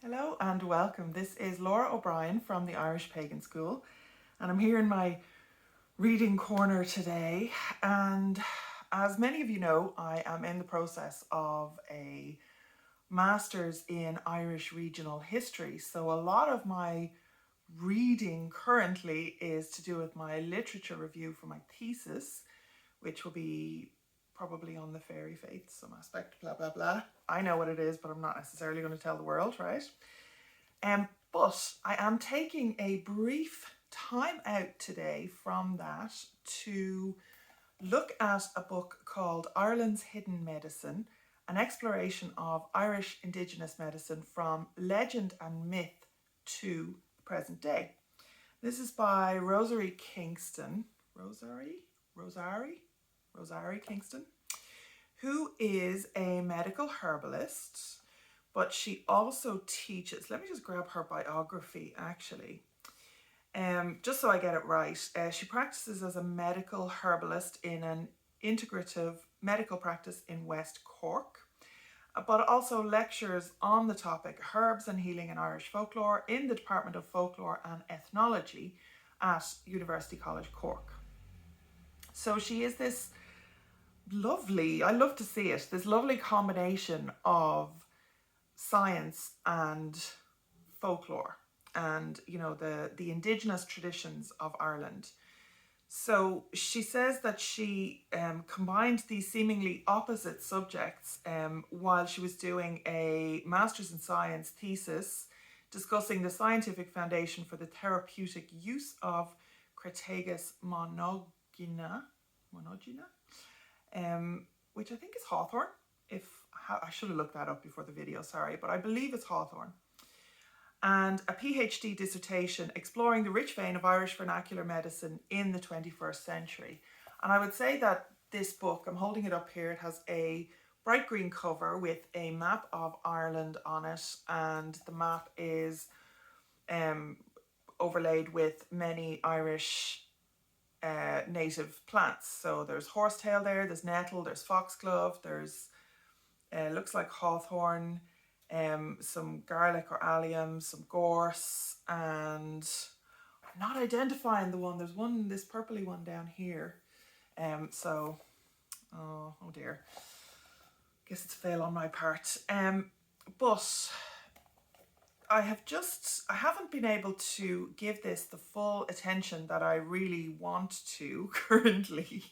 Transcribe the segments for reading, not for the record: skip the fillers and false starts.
Hello and welcome. This is Laura O'Brien from the Irish Pagan School, and I'm here in my reading corner today. And as many of you know, I am in the process of a master's in Irish regional history. So a lot of my reading currently is to do with my literature review for my thesis, which will be probably on the fairy faith, some aspect, blah, blah, blah. I know what it is, but I'm not necessarily going to tell the world, right? But I am taking a brief time out today from that to look at a book called Ireland's Hidden Medicine, an exploration of Irish Indigenous medicine from legend and myth to the present day. This is by Rosarie Kingston. Rosarie Kingston, who is a medical herbalist, but she also teaches. Let me just grab her biography actually, just so I get it right. She practices as a medical herbalist in an integrative medical practice in West Cork, but also lectures on the topic herbs and healing in Irish folklore in the Department of Folklore and Ethnology at University College Cork. So she is this lovely, I love to see it, this lovely combination of science and folklore and, you know, the indigenous traditions of Ireland. So she says that she combined these seemingly opposite subjects while she was doing a Master's in Science thesis discussing the scientific foundation for the therapeutic use of Crataegus monogina, which I think is hawthorn. I should have looked that up before the video, sorry, but I believe it's hawthorn. And a PhD dissertation exploring the rich vein of Irish vernacular medicine in the 21st century. And I would say that this book, I'm holding it up here, it has a bright green cover with a map of Ireland on it, and the map is overlaid with many Irish native plants. So there's horsetail there, there's nettle, there's foxglove, there's looks like hawthorn, some garlic or allium, some gorse, and I'm not identifying the one. There's one, this purpley one down here. Oh dear. Guess it's a fail on my part. But I haven't been able to give this the full attention that I really want to currently.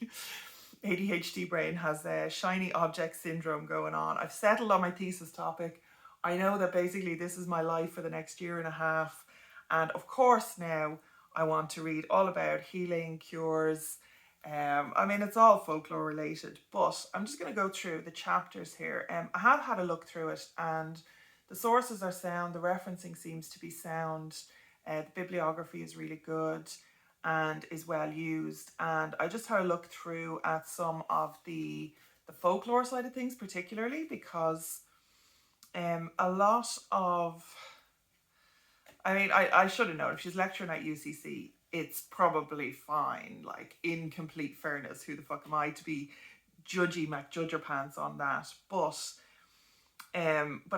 ADHD brain has a shiny object syndrome going on. I've settled on my thesis topic. I know that basically this is my life for the next year and a half. And of course now I want to read all about healing, cures. I mean, it's all folklore related, but I'm just going to go through the chapters here. I have had a look through it and the sources are sound. The referencing seems to be sound. The bibliography is really good and is well used. And I just had a look through at some of the folklore side of things, particularly because a lot of, I mean, I should have known if she's lecturing at UCC, it's probably fine. Like, in complete fairness, who the fuck am I to be judgy McJudgerpants on that? But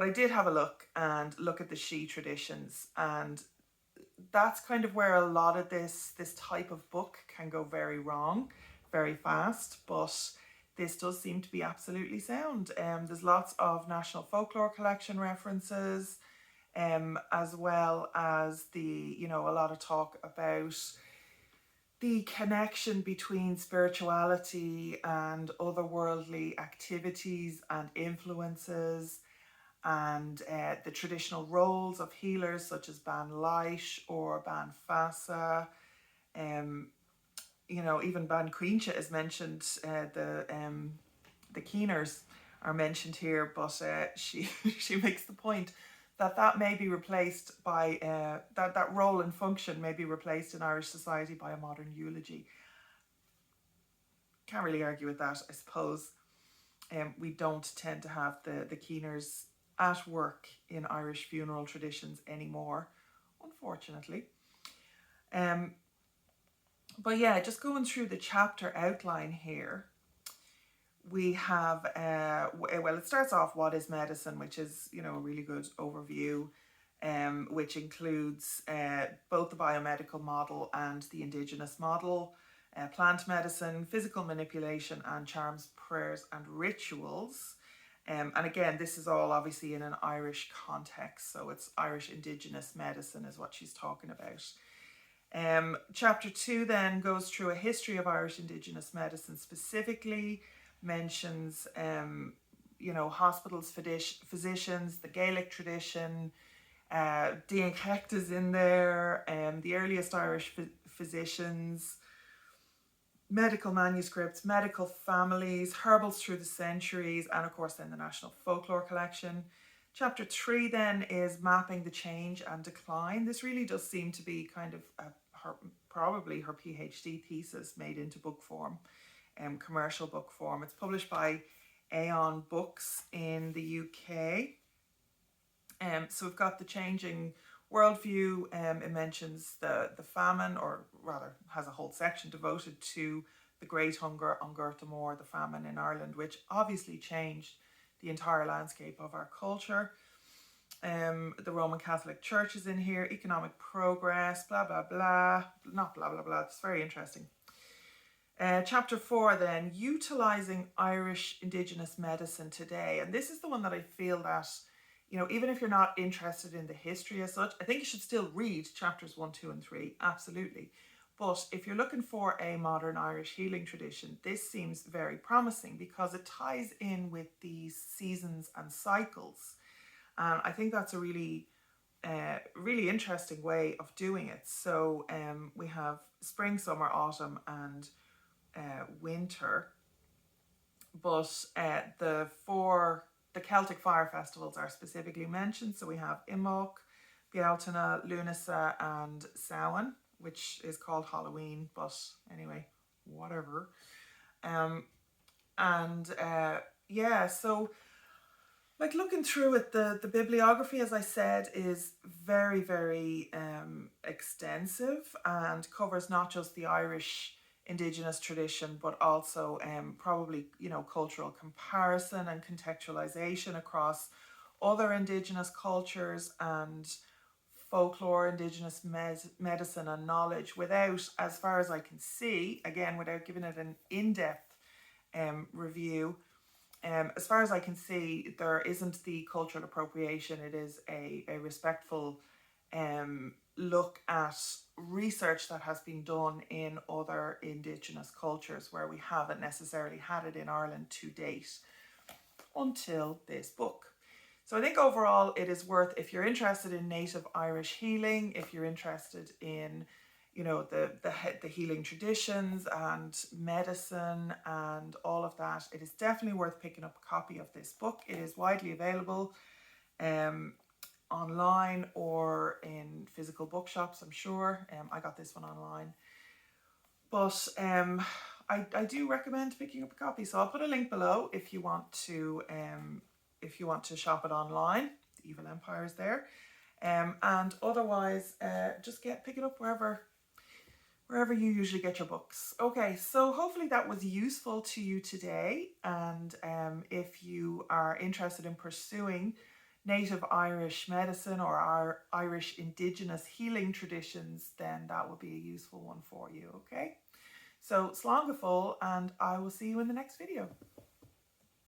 I did have a look at the She traditions, and that's kind of where a lot of this type of book can go very wrong very fast, but this does seem to be absolutely sound. There's lots of National Folklore Collection references, as well as a lot of talk about the connection between spirituality and otherworldly activities and influences, and the traditional roles of healers such as Ban Light or Ban Fasa. Even Ban Queencha is mentioned. The Keeners are mentioned here, but she makes the point that may be replaced by that role and function may be replaced in Irish society by a modern eulogy. Can't really argue with that, I suppose. We don't tend to have the Keeners at work in Irish funeral traditions anymore, unfortunately. But yeah, just going through the chapter outline here, we have, it starts off what is medicine, which is, a really good overview. which includes both the biomedical model and the Indigenous model, plant medicine, physical manipulation, and charms, prayers, and rituals. And again, this is all obviously in an Irish context, so it's Irish Indigenous medicine is what she's talking about. Chapter 2 then goes through a history of Irish Indigenous medicine, specifically mentions, hospitals, physicians, the Gaelic tradition. Déin Chécht is in there, the earliest Irish physicians, medical manuscripts, medical families, herbals through the centuries, and of course then the National Folklore Collection. Chapter 3 then is mapping the change and decline. This really does seem to be kind of probably her PhD thesis made into book form, commercial book form. It's published by Aon Books in the UK. So we've got the changing worldview. It mentions the famine, or rather has a whole section devoted to the Great Hunger on Gorta Mór, the famine in Ireland, which obviously changed the entire landscape of our culture. The Roman Catholic Church is in here, economic progress, blah, blah, blah. Not blah, blah, blah. It's very interesting. Chapter 4 then, utilising Irish Indigenous medicine today. And this is the one that I feel that, even if you're not interested in the history as such, I think you should still read chapters 1, 2, and 3, absolutely. But if you're looking for a modern Irish healing tradition, this seems very promising because it ties in with these seasons and cycles. And I think that's a really, really interesting way of doing it. So we have spring, summer, autumn, and winter. But the Celtic fire festivals are specifically mentioned. So we have Imbolc, Bealtaine, Lunasa, and Samhain, which is called Halloween, but anyway, whatever. So like looking through it, the bibliography, as I said, is very, very extensive and covers not just the Irish Indigenous tradition, but also probably, cultural comparison and contextualization across other Indigenous cultures and folklore, Indigenous medicine and knowledge without, as far as I can see, again, without giving it an in-depth review, as far as I can see, there isn't the cultural appropriation. It is a respectful look at research that has been done in other Indigenous cultures where we haven't necessarily had it in Ireland to date until this book. So I think overall it is worth, if you're interested in native Irish healing, if you're interested in, the healing traditions and medicine and all of that, it is definitely worth picking up a copy of this book. It is widely available online or in physical bookshops, I'm sure. I got this one online. But I do recommend picking up a copy. So I'll put a link below if you want to shop it online. The Evil Empire is there. And otherwise, just pick it up wherever you usually get your books. Okay, so hopefully that was useful to you today. And if you are interested in pursuing native Irish medicine or our Irish Indigenous healing traditions, then that will be a useful one for you, okay? So, slán go fóill, and I will see you in the next video.